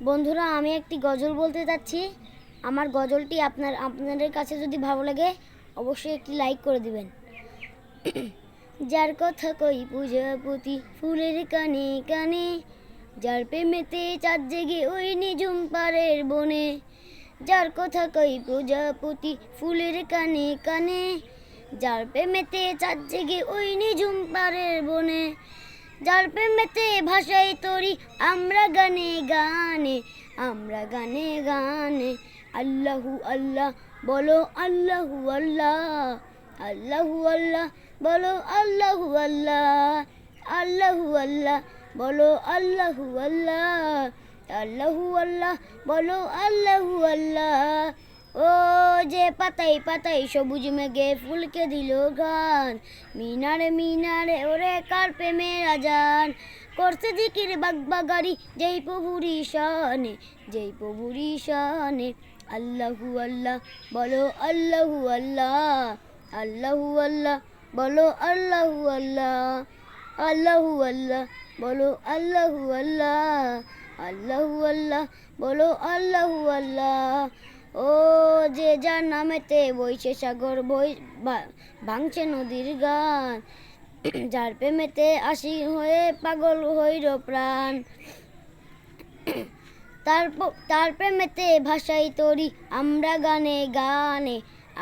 বন্ধুরা, আমি একটি গজল বলতে যাচ্ছি। আমার গজলটি আপনাদের কাছে যদি ভালো লাগে অবশ্যই একটি লাইক করে দিবেন। যার কথা কই প্রজাপতি ফুলের কানে কানে, যার প্রেমেতে চাঁদ জেগে ওই নিঝুম পাড়ের বনে। যার কথা কই প্রজাপতি ফুলের কানে কানে, যার প্রেমেতে চাঁদ জেগে ওই নিঝুম পাড়ের বনে। যার প্রেমেতে ভাষাই তরি আমরা গানে গানে, আমরা গানে গানে। আল্লাহু আল্লাহ বলো, আল্লাহু আল্লাহ, আল্লাহু আল্লাহ বলো, আল্লাহু আল্লাহ, আল্লাহু আল্লাহ বলো, আল্লাহু আল্লাহ, আল্লাহু আল্লাহ বলো, আল্লাহু আল্লাহ। ও যে পাতাই পাতাই সবুজ মেঘে ফুলকে দিল গান, মিনারে মিনারে ওরে কার প্রেমের আজান। করছে জিকির বাগবাগারি যেই প্রভুর ঈশানে, যেই প্রভুর ঈশানে। আল্লাহু আল্লাহ বলো, আল্লাহু আল্লাহ, আল্লাহু আল্লাহ বলো, আল্লাহু আল্লাহ, আল্লাহু আল্লাহ বলো, আল্লাহু আল্লাহ, আল্লাহু আল্লাহ বলো, আল্লাহু আল্লাহ। ও যে যার নামেতে বইছে সাগর ভাঙছে নদীর গান, যার প্রেমেতে আশি হয়ে পাগল হইল প্রাণ। তার প্রেমেতে ভাষাই তরি আমরা গানে গানে,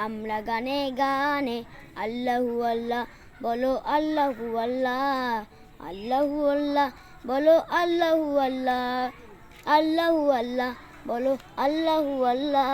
আমরা গানে গানে। আল্লাহু আল্লাহ বলো, আল্লাহু আল্লাহ, আল্লাহু আল্লাহ বলো, আল্লাহু আল্লাহ, আল্লাহু আল্লাহ বলো, আল্লাহু আল্লাহ।